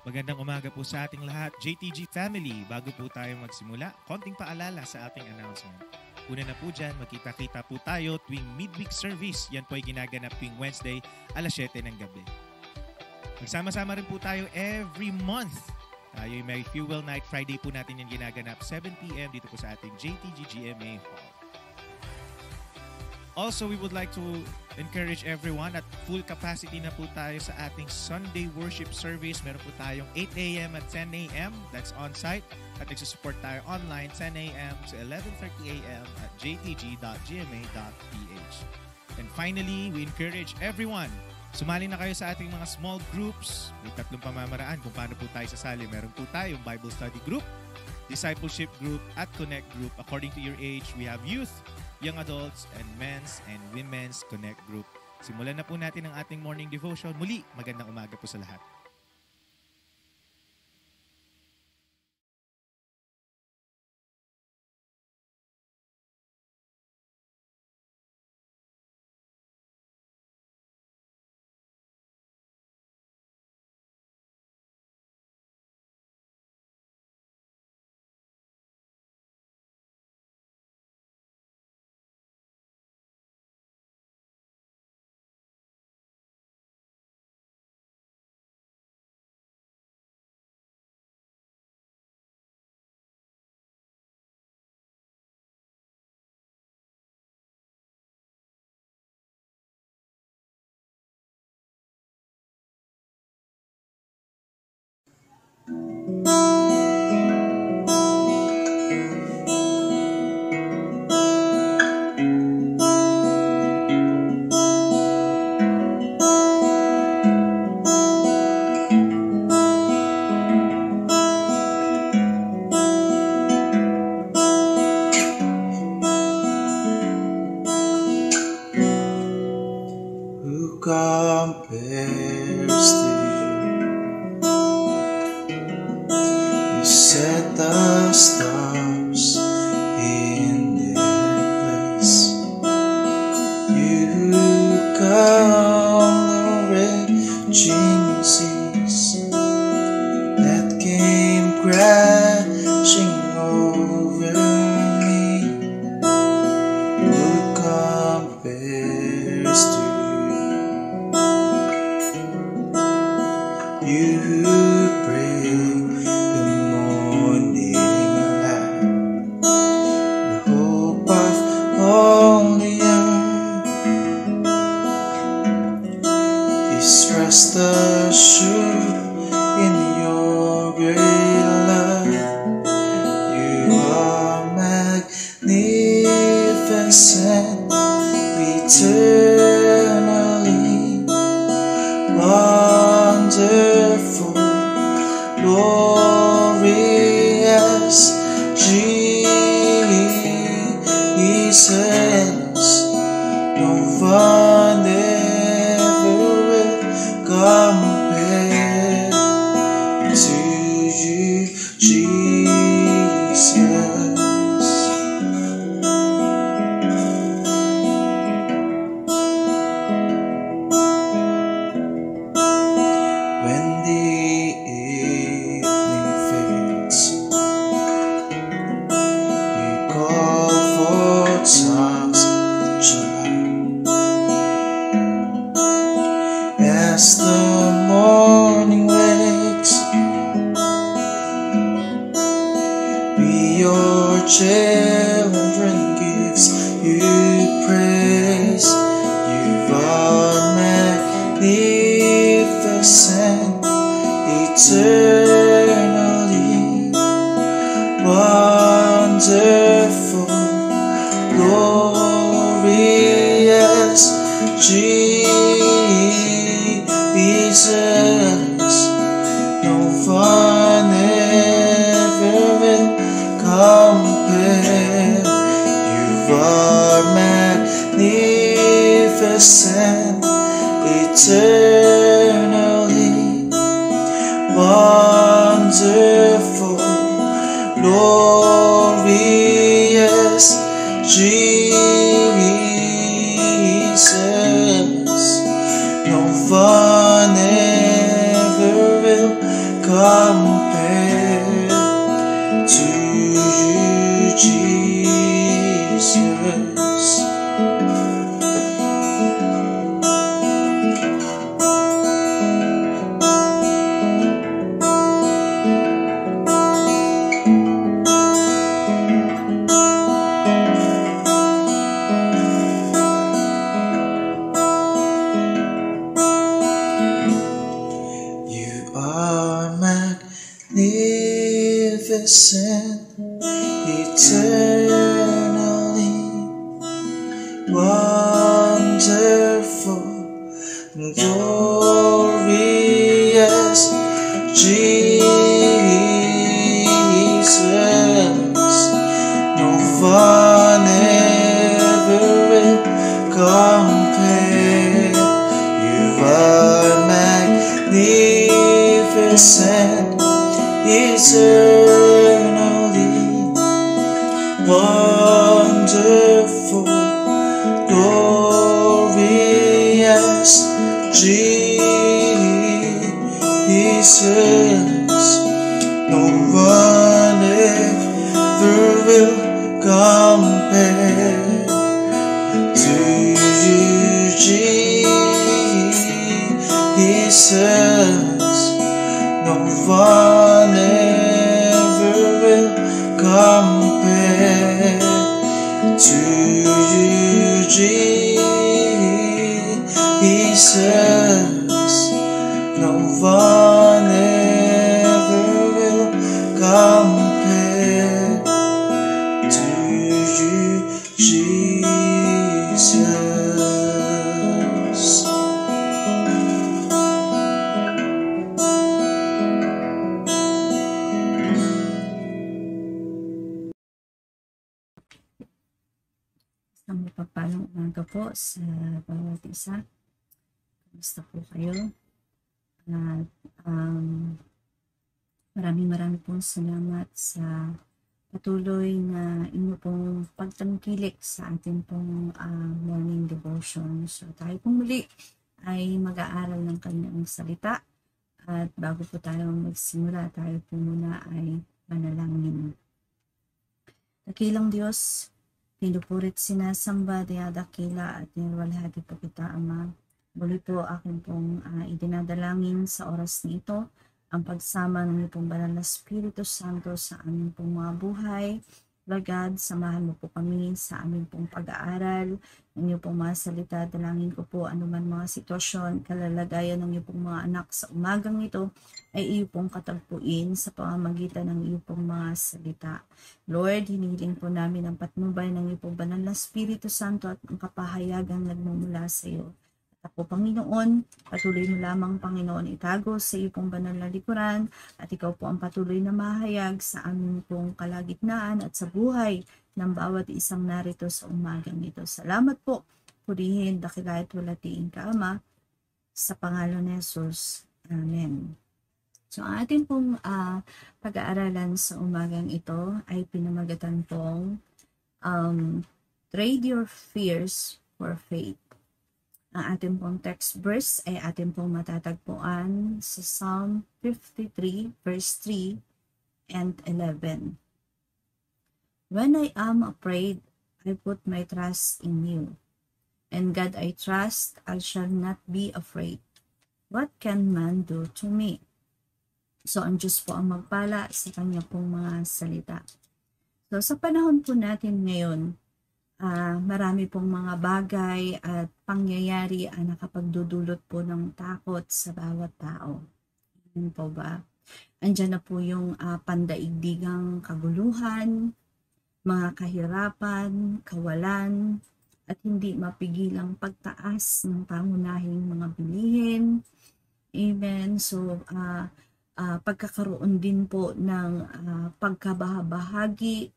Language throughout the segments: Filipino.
Magandang umaga po sa ating lahat, JTG family. Bago po tayo magsimula, konting paalala sa ating announcement. Una na po dyan, magkita-kita po tayo tuwing midweek service. Yan po ay ginaganap tuwing Wednesday, alas 7 ng gabi. Magsama-sama rin po tayo every month. Tayo ay may Fuel Night Friday po natin yung ginaganap 7 p.m. dito po sa ating JTG GMA Hall. Also, we would like to encourage everyone at full capacity na po tayo sa ating Sunday worship service. Meron po tayong 8 a.m. at 10 a.m. That's on-site. At nagsusupport tayo online 10 a.m. to 11:30 a.m. at jtg.gma.ph. And finally, we encourage everyone, sumali na kayo sa ating mga small groups. May 3 pamamaraan kung paano po tayo sasali. Meron po tayong Bible study group, discipleship group, at connect group. According to your age, we have youth, young adults, and men's and women's connect group. Simulan na po natin ang ating morning devotion. Muli, magandang umaga po sa lahat. No one ever will come are magnificent, eternally wonderful, glorious Jesus. No one ever will compare. You are magnificent, eternally wonderful, glorious Jesus. No one ever will compare to you, Jesus. No one ever will compare to you, Jesus. No one ever will compare to you, Jesus. Ang mapagpalang umaga po sa bawat isa. Kamusta po kayo? At maraming pong salamat sa patuloy na inyo pong pagtangkilik sa ating pong morning devotion. So tayo pong muli ay mag-aaral ng kanyang salita. At bago po tayo magsimula, tayo po muna ay manalangin. Dakilang Diyos, pinupurit sinasamba, dinadakila at niwalhati po kita, Ama. Muli po akin pong idinadalangin sa oras na ito ang pagsama ng iyong banal na Espiritu Santo sa aming pong mga buhay. Lord God, samahan mo po kami sa aming pong pag-aaral ng iyong pong mga salita. Dalangin ko po anuman mga sitwasyon, kalalagayan ng iyong pong mga anak sa umagang ito ay iyo pong katagpuin sa pamamagitan ng iyo pong mga salita. Lord, hinihiling po namin ang patnubay ng iyo pong banal na Espiritu Santo at ang kapahayagang nagmumula sa iyo. At po, Panginoon, patuloy mo lamang, Panginoon, itago sa iyo pong banal na likuran at ikaw po ang patuloy na mahayag sa aming pong kalagitnaan at sa buhay ng bawat isang narito sa umagang ito. Salamat po, purihin, dakilayat walatiin ka, Ama, sa pangalan ni Jesus. Amen. So, ang ating pong pag-aaralan sa umagang ito ay pinamagatan pong Trade Your Fears for Faith. Ang ating pong text verse ay ating pong matatagpuan sa Psalm 53 verse 3 and 11. When I am afraid, I put my trust in you. And God I trust, I shall not be afraid. What can man do to me? So, ang Diyos po ang magpala sa kanya pong mga salita. So, sa panahon po natin ngayon, marami pong mga bagay at pangyayari ang nakapagdudulot po ng takot sa bawat tao. Yun po ba? Andyan na po yung pandaigdigang kaguluhan, mga kahirapan, kawalan, at hindi mapigilang pagtaas ng pangunahing mga bilihin. Amen. So, pagkakaroon din po ng pagkabahabahagi,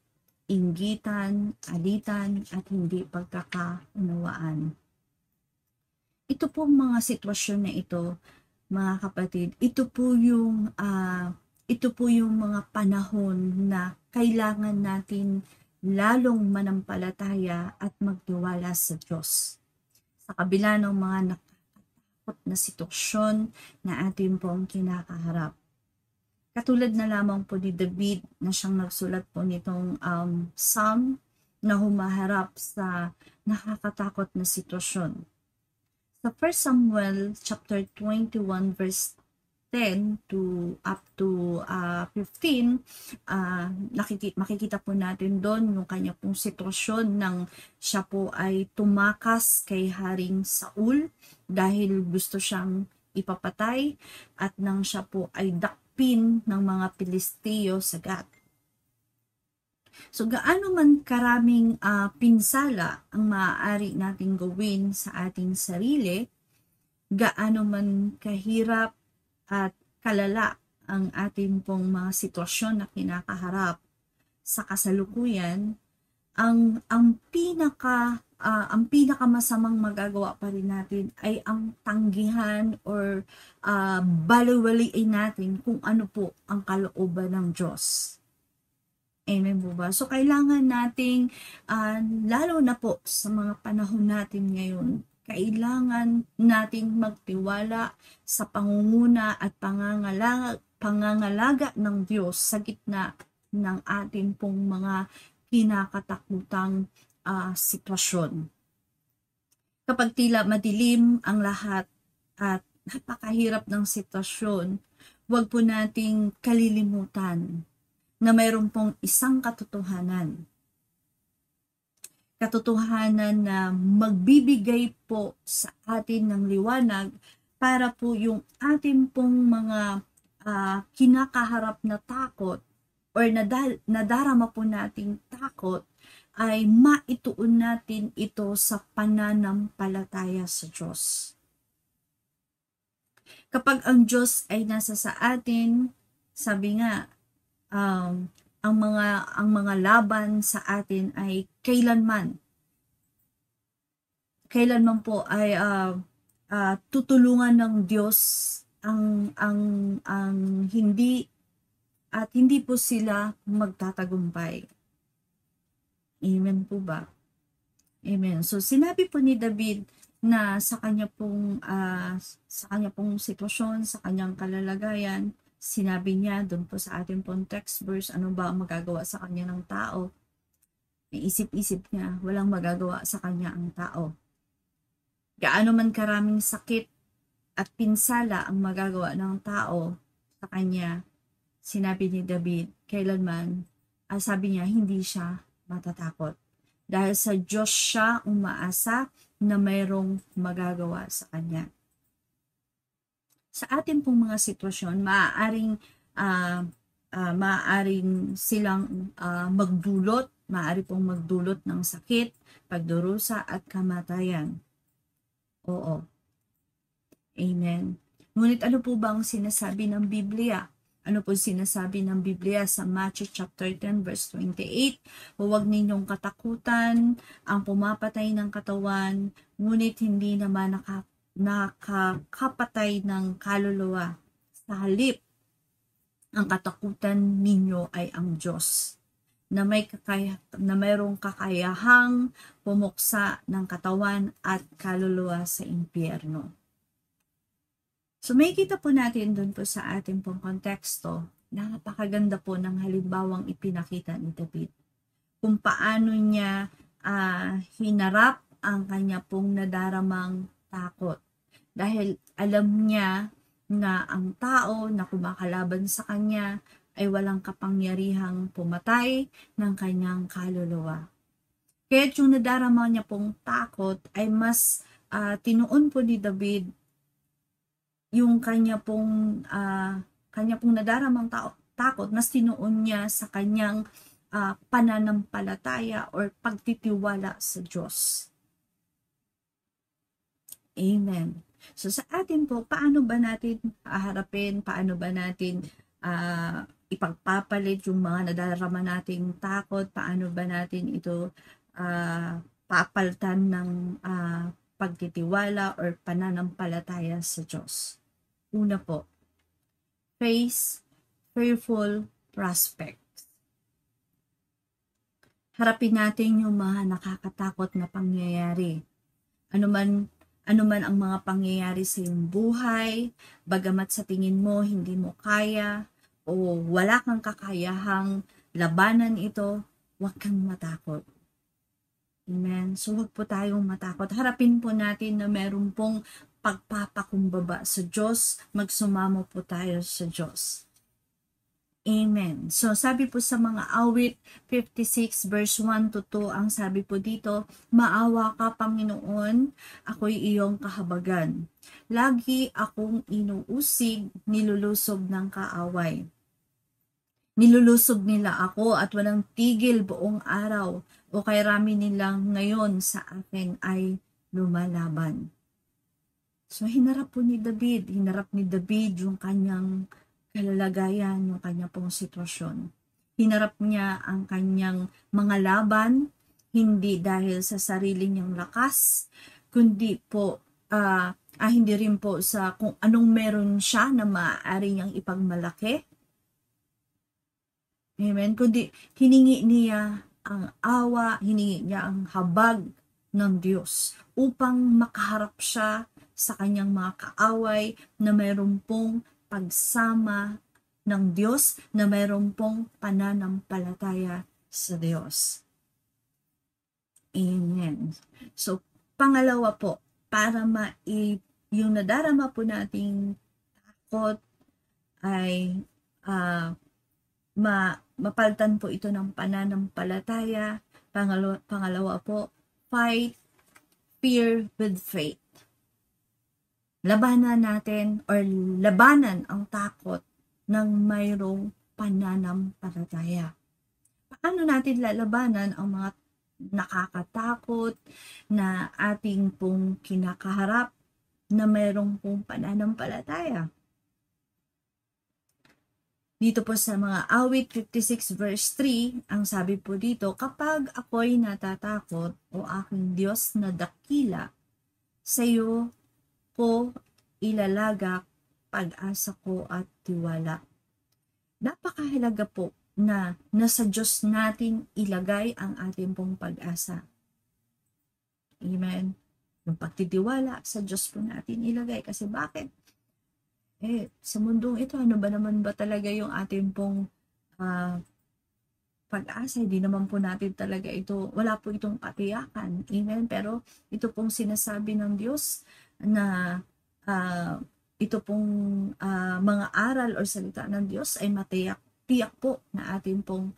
inggitan, alitan, at hindi pagkakaunawaan. Ito po mga sitwasyon na ito, mga kapatid, ito po yung mga panahon na kailangan natin lalong manampalataya at magtiwala sa Diyos. Sa kabila ng mga nakakatakot na sitwasyon na ating pong kinakaharap. Katulad na lamang po ni David na siyang nagsulat po nitong psalm na humaharap sa nakakatakot na sitwasyon. Sa 1 Samuel chapter 21 verse 10 to up to 15, makikita po natin doon yung kanya pong sitwasyon nang siya po ay tumakas kay Haring Saul dahil gusto siyang ipapatay at nang siya po ay dakpin ng mga Pilisteo sa Gat. So gaano man karaming pinsala ang maaari nating gawin sa ating sarili, gaano man kahirap at kalala ang ating pong mga sitwasyon na kinakaharap sa kasalukuyan, ang pinakamasamang magagawa pa rin natin ay ang tanggihan or baliwaliin natin kung ano po ang kalooban ng Diyos. Amen po ba? So, kailangan nating, lalo na po sa mga panahon natin ngayon, kailangan nating magtiwala sa pangunguna at pangangalaga ng Diyos sa gitna ng ating pong mga kinakatakutang sitwasyon. Kapag tila madilim ang lahat at napakahirap ng sitwasyon, huwag po nating kalilimutan na mayroon pong isang katotohanan. Katotohanan na magbibigay po sa atin ng liwanag para po yung ating pong mga kinakaharap na takot or nadarama po nating takot ay maituon natin ito sa pananampalataya sa Diyos. Kapag ang Diyos ay nasa sa atin, sabi nga, ang mga laban sa atin ay kailanman po ay tutulungan ng Diyos ang hindi po sila magtatagumpay. Amen po ba? Amen. So sinabi po ni David na sa kanya pong sitwasyon, sa kanyang kalalagayan, sinabi niya doon po sa ating pong text verse, ano ba ang magagawa sa kanya ng tao? Iisip-isip niya, walang magagawa sa kanya ang tao. Gaano man karaming sakit at pinsala ang magagawa ng tao sa kanya, sinabi ni David, kailanman, sabi niya, hindi siya matatakot. Dahil sa Diyos siya umaasa na mayroong magagawa sa kanya. Sa ating pong mga sitwasyon, maaaring silang maaari pong magdulot ng sakit, pagdurusa at kamatayan. Oo. Amen. Ngunit ano po ba ang sinasabi ng Biblia? Ano po sinasabi ng Biblia sa Matthew chapter 10 verse 28? Huwag ninyong katakutan ang pumapatay ng katawan, ngunit hindi naman nakakapatay ng kaluluwa. Sa halip, ang katakutan ninyo ay ang Diyos, na mayroong kakayahang pumuksa ng katawan at kaluluwa sa impyerno. So may kita po natin dun po sa ating pong konteksto, napakaganda po ng halimbawang ipinakita ni David. Kung paano niya hinarap ang kanya pong nadaramang takot. Dahil alam niya na ang tao na kumakalaban sa kanya ay walang kapangyarihang pumatay ng kanyang kaluluwa. Kaya yung nadarama niya pong takot ay mas tinuon po ni David yung kanya pong nadaramang takot, mas tinuon niya sa kanyang pananampalataya or pagtitiwala sa Diyos. Amen. So sa atin po, paano ba natin haharapin, paano ba natin ipagpapalit yung mga nadarama nating takot, paano ba natin ito papalitan ng pagtitiwala or pananampalataya sa Diyos? Una po, face fearful prospects. Harapin natin yung mga nakakatakot na pangyayari. Ano man ang mga pangyayari sa iyong buhay, bagamat sa tingin mo hindi mo kaya o wala kang kakayahang labanan ito, huwag kang matakot. Amen. So huwag po tayong matakot. Harapin po natin na meron pong pagpapakumbaba sa Diyos. Magsumamo po tayo sa Diyos. Amen. So, sabi po sa mga awit 56 verse 1 to 2, ang sabi po dito, maawa ka, Panginoon, ako'y iyong kahabagan. Lagi akong inuusig, nilulusob ng kaaway. Nilulusob nila ako at walang tigil buong araw, o kay rami nilang ngayon sa akin ay lumalaban. So, hinarap ni David yung kanyang kalalagayan, yung kanyang pong sitwasyon. Hinarap niya ang kanyang mga laban, hindi dahil sa sarili niyang lakas, kundi po, hindi rin po sa kung anong meron siya na maaari niyang ipagmalaki. Amen. Kundi hiningi niya ang awa, hiningi niya ang habag ng Diyos upang makaharap siya sa kanyang mga kaaway na mayroon pong pagsama ng Diyos, na mayroon pong pananampalataya sa Diyos. Amen. So, pangalawa po, para yung nadarama po nating takot ay mapalitan po ito ng pananampalataya. Pangalawa po, fight fear with faith. Labanan natin or labanan ang takot ng mayroong pananampalataya. Paano natin lalabanan ang mga nakakatakot na ating pong kinakaharap na mayroong pong pananampalataya? Dito po sa mga awit 56 verse 3, ang sabi po dito, kapag ako'y natatakot, o aking Diyos na dakila, sa iyo ko ilalagak pag-asa ko at tiwala. Napakahalaga po na nasa Diyos natin ilagay ang ating pong pag-asa. Amen. Yung pagtitiwala sa Diyos po natin ilagay. Kasi bakit? Sa mundong ito, ano ba naman ba talaga yung ating pong pag-asa? Hindi naman po natin talaga ito, wala po itong katiyakan. Amen. Pero ito pong sinasabi ng Diyos na ito pong mga aral o salita ng Diyos ay tiyak po na atin pong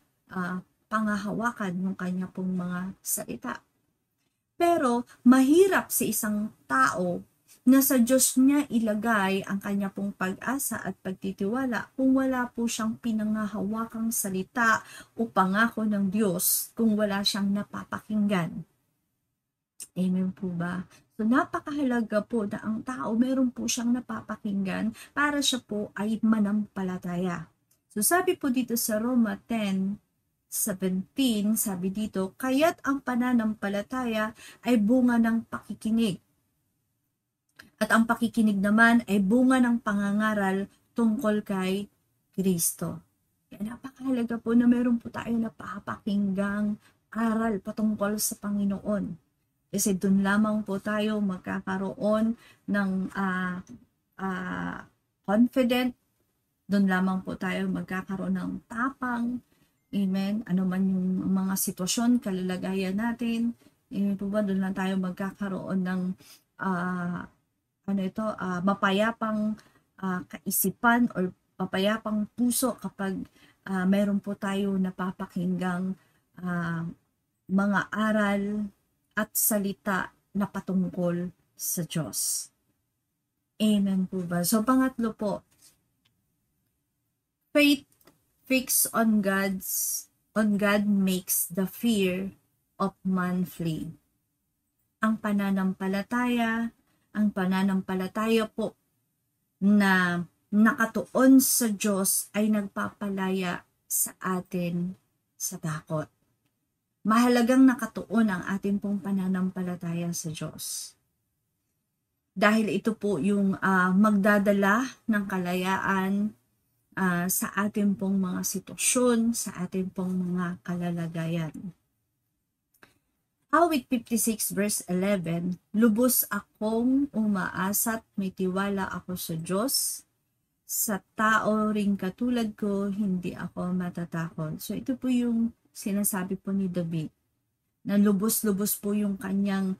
pangahawakan ng kanya pong mga salita. Pero mahirap sa isang tao na sa Diyos niya ilagay ang kanya pong pag-asa at pagtitiwala kung wala po siyang pinangahawakang salita o pangako ng Diyos, kung wala siyang napapakinggan. Amen po ba? So, napakahalaga po na ang tao meron po siyang napapakinggan para siya po ay manampalataya. So, sabi po dito sa Roma 10:17, sabi dito, kaya't ang pananampalataya ay bunga ng pakikinig. At ang pakikinig naman ay bunga ng pangangaral tungkol kay Kristo. Kaya napakahalaga po na meron po tayo napapakinggang aral patungkol sa Panginoon. Kasi doon lamang po tayo magkakaroon ng confident, doon lamang po tayo magkakaroon ng tapang, amen, ano man yung mga sitwasyon, kalalagayan natin, amen po ba, doon lang tayo magkakaroon ng mapayapang kaisipan or mapayapang puso kapag meron po tayo napapakinggang mga aral at salita na patungkol sa Diyos. Amen po ba? So, pangatlo po, faith fixed on God makes the fear of man flee. Ang pananampalataya po na nakatuon sa Diyos ay nagpapalaya sa atin sa takot. Mahalagang nakatuon ang ating pong pananampalataya sa Diyos. Dahil ito po yung magdadala ng kalayaan sa ating pong mga sitwasyon, sa ating pong mga kalalagayan. Awit 56 verse 11, lubos akong umaasa't may tiwala ako sa Diyos. Sa tao ring katulad ko, hindi ako matatakot. So ito po yung sinasabi po ni David, na lubos-lubos po yung kanyang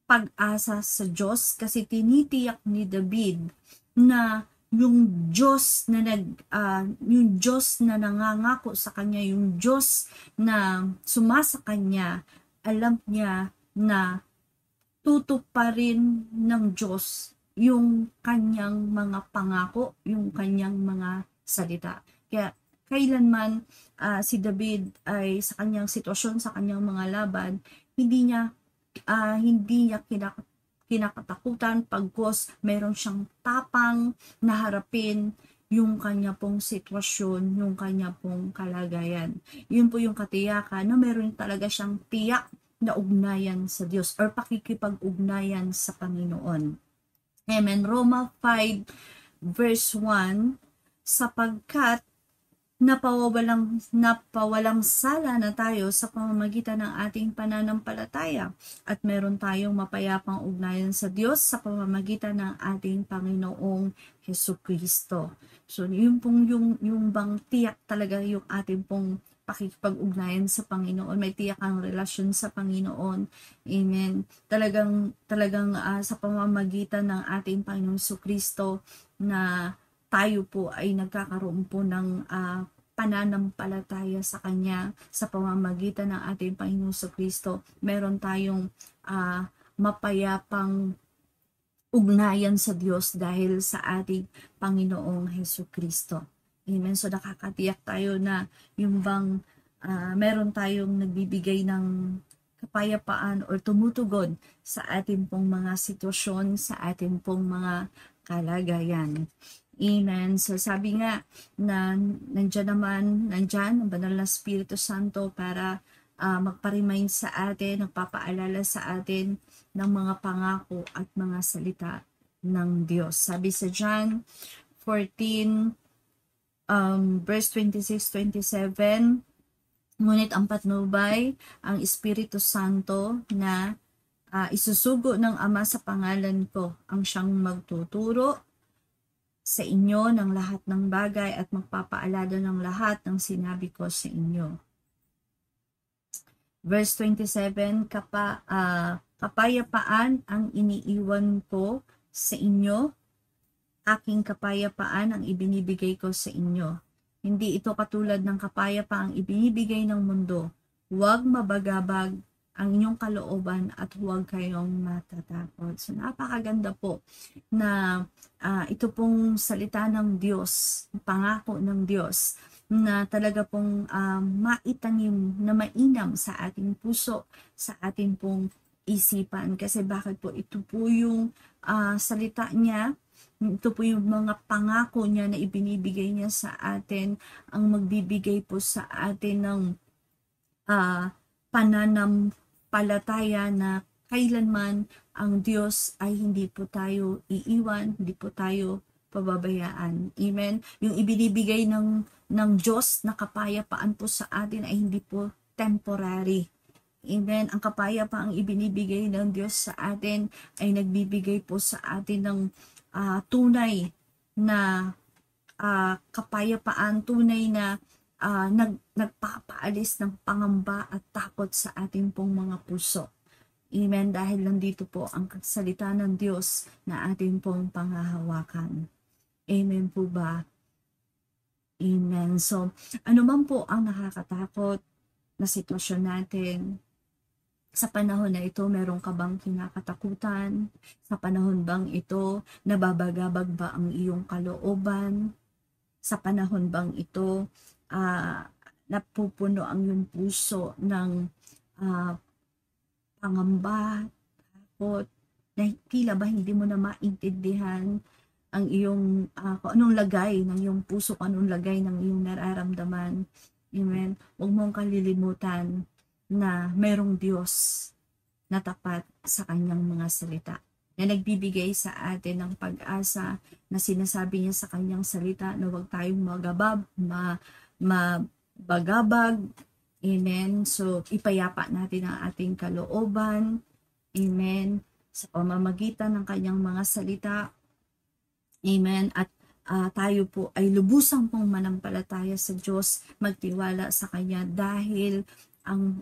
pag-asa sa Diyos kasi tinitiyak ni David na yung Diyos na yung Diyos na nangangako sa kanya, yung Diyos na sumasa kanya, alam niya na tutuparin ng Diyos yung kanyang mga pangako, yung kanyang mga salita. Kaya kailanman si David ay sa kanyang sitwasyon, sa kanyang mga laban, hindi niya kinakatakutan pagkos meron siyang tapang na harapin yung kanya pong sitwasyon, yung kanya pong kalagayan. Yun po yung katiyakan na meron talaga siyang tiyak na ugnayan sa Diyos or pakikipag-ugnayan sa Panginoon. Amen. Roma 5 verse 1, sapagkat napawalang sala na tayo sa pamamagitan ng ating pananampalataya at meron tayong mapayapang ugnayan sa Diyos sa pamamagitan ng ating Panginoong Hesukristo. So yung pong yung bang tiyak talaga yung ating pong pakikipag-ugnayan sa Panginoon, may tiyak ang relasyon sa Panginoon. Amen. Talagang sa pamamagitan ng ating Panginoong Hesukristo na tayo po ay nagkakaroon po ng pananampalataya sa Kanya sa pamamagitan ng ating Panginoong Kristo. Meron tayong mapayapang ugnayan sa Diyos dahil sa ating Panginoong Hesukristo. Amen. So nakakatiyak tayo na yung bang meron tayong nagbibigay ng kapayapaan or tumutugon sa ating pong mga sitwasyon, sa ating pong mga kalagayan. Amen. So sabi nga na nandyan ang banal na Espiritu Santo para magpa-remind sa atin, nagpapaalala sa atin ng mga pangako at mga salita ng Diyos. Sabi sa John 14 verse 26-27, ngunit ang patnubay, ang Espiritu Santo na isusugo ng Ama sa pangalan ko, ang siyang magtuturo sa inyo ng lahat ng bagay at magpapaalala ng lahat ng sinabi ko sa inyo. Verse 27, kapayapaan ang iniiwan ko sa inyo, aking kapayapaan ang ibinibigay ko sa inyo. Hindi ito katulad ng kapayapaang ibinibigay ng mundo. Huwag mabagabag ang inyong kalooban at huwag kayong matatakot. So napakaganda po na ito pong salita ng Diyos, pangako ng Diyos na talaga pong maitanim na mainam sa ating puso, sa ating pong isipan. Kasi bakit po ito po yung salita niya, ito po yung mga pangako niya na ibinibigay niya sa atin, ang magbibigay po sa atin ng pananampalataya na kailanman ang Diyos ay hindi po tayo iiwan, hindi po tayo pababayaan. Amen. Yung ibinibigay ng Diyos na kapayapaan po sa atin ay hindi po temporary. Amen. Ang kapayapaang ibinibigay ng Diyos sa atin ay nagbibigay po sa atin ng tunay na kapayapaan, tunay na nagpapaalis ng pangamba at takot sa ating pong mga puso. Amen. Dahil nandito po ang salita ng Diyos na ating pong panghahawakan. Amen po ba? Amen. So, ano man po ang nakakatakot na sitwasyon natin, sa panahon na ito, meron ka bang kinakatakutan? Sa panahon bang ito, nababagabag ba ang iyong kalooban? Sa panahon bang ito, napupuno ang iyong puso ng pangamba, takot, na tila ba hindi mo na maintindihan ang iyong, kung anong lagay ng iyong puso, kung anong lagay ng iyong nararamdaman. Amen. Huwag mong kalilimutan na merong Diyos na tapat sa kanyang mga salita, na nagbibigay sa atin ng pag-asa, na sinasabi niya sa kanyang salita na huwag tayong mabagabag. Amen. So, ipayapa natin ang ating kalooban. Amen. Sa pamamagitan ng kanyang mga salita. Amen. At tayo po ay lubusang pong manampalataya sa Diyos, magtiwala sa Kanya dahil ang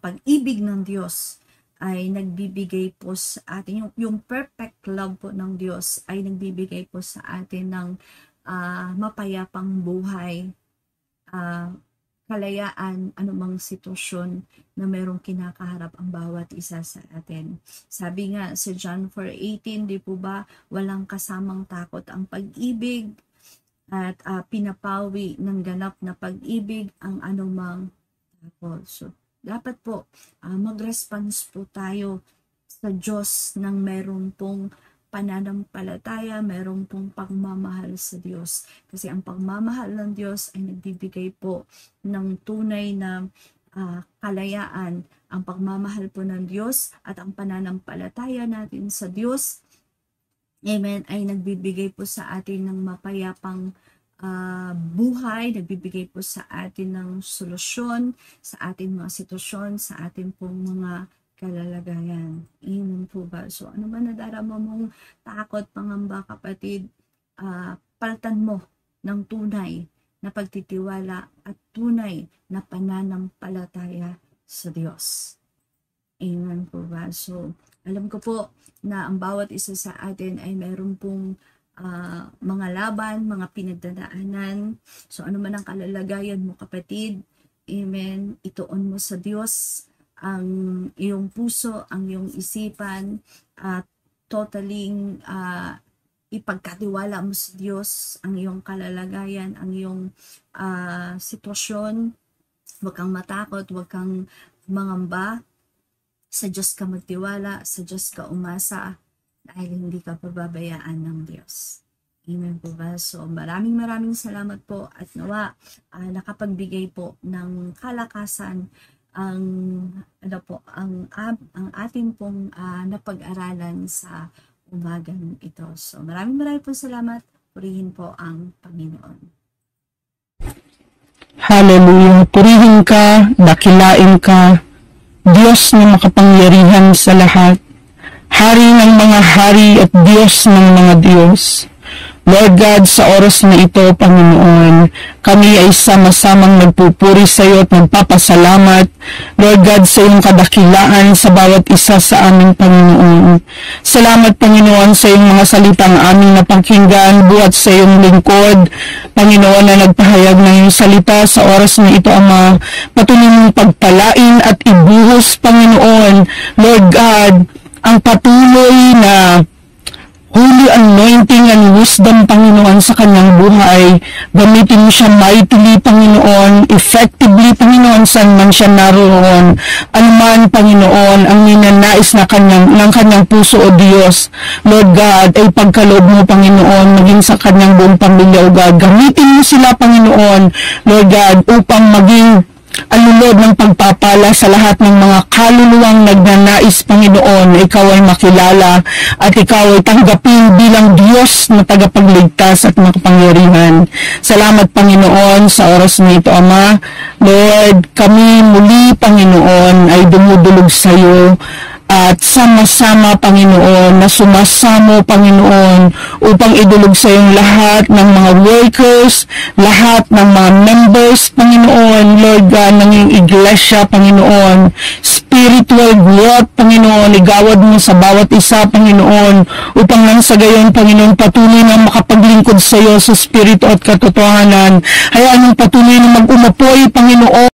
pag-ibig ng Diyos ay nagbibigay po sa atin, yung perfect love po ng Diyos ay nagbibigay po sa atin ng mapayapang buhay, kalayaan, anumang sitwasyon na merong kinakaharap ang bawat isa sa atin. Sabi nga sa John 4:18, di po ba, walang kasamang takot ang pag-ibig at pinapawi ng ganap na pag-ibig ang anumang takot. So, dapat po mag-response po tayo sa Diyos ng meron pong pananampalataya, meron pong pagmamahal sa Diyos. Kasi ang pagmamahal ng Diyos ay nagbibigay po ng tunay na kalayaan. Ang pagmamahal po ng Diyos at ang pananampalataya natin sa Diyos, amen, ay nagbibigay po sa atin ng mapayapang buhay, nagbibigay po sa atin ng solusyon sa ating mga sitwasyon, sa ating pong mga kalalagayan. Amen po ba? So, ano ba nadarama mong takot, pangamba, kapatid? Paltan mo ng tunay na pagtitiwala at tunay na pananampalataya sa Diyos. Amen po ba? So, alam ko po na ang bawat isa sa atin ay mayroon pong mga laban, mga pinagdadaanan. So, ano man ang kalalagayan mo, kapatid, amen, ituon mo sa Diyos ang iyong puso, ang iyong isipan, at totaling ipagkatiwala mo sa Diyos ang iyong kalalagayan, ang iyong sitwasyon. Huwag kang matakot, huwag kang mangamba. Sa Diyos ka magtiwala, sa Diyos ka umasa, dahil hindi ka pababayaan ng Diyos. Amen po ba? So, maraming salamat po at nawa nakapagbigay po ng kalakasan ang ating pong napag-aralan sa umagang ito. So, maraming po salamat. Purihin po ang Panginoon. Hallelujah. Purihin ka, dakilain ka, Diyos na makapangyarihan sa lahat. Hari ng mga hari at Diyos ng mga Diyos. Lord God, sa oras na ito, Panginoon, kami ay sama-samang nagpupuri sa iyo at nagpapasalamat, Lord God, sa iyong kadakilaan sa bawat isa sa aming Panginoon. Salamat, Panginoon, sa iyong mga salitang aming napakinggan, buhat sa iyong lingkod, Panginoon, na nagpahayag ng iyong salita sa oras na ito, Ama. Patuloy mong pagpalain at ibuhos, Panginoon, Lord God, ang patuloy na holy anointing and wisdom, Panginoon, sa kanyang buhay. Gamitin mo siya mightily, Panginoon, effectively, Panginoon, saan man siya naroon. Anuman, Panginoon, ang ninanais na ng kanyang puso, O Diyos, Lord God, ay pagkaloob mo, Panginoon, maging sa kanyang buong pamilya, O God. Gamitin mo sila, Panginoon, Lord God, upang maging alulod ng pagpapala sa lahat ng mga kaluluwang nagnanais, Panginoon, na ikaw ay makilala at ikaw ay tanggapin bilang Diyos na tagapagligtas at makapangyarihan. Salamat, Panginoon, sa oras na ito, Ama. Lord, kami muli, Panginoon, ay dumudulog sa iyo at sama-sama, Panginoon, na sumasamo, Panginoon, upang idulog sa iyong lahat ng mga workers, lahat ng mga members, Panginoon, Lord God, ng iyong iglesia, Panginoon, spiritual growth, Panginoon, igawad mo sa bawat isa, Panginoon, upang nang sa gayon, Panginoon, patuloy na makapaglingkod sa iyo sa spirito at katotohanan. Hayaan mong patuloy na mag-umapoy, Panginoon,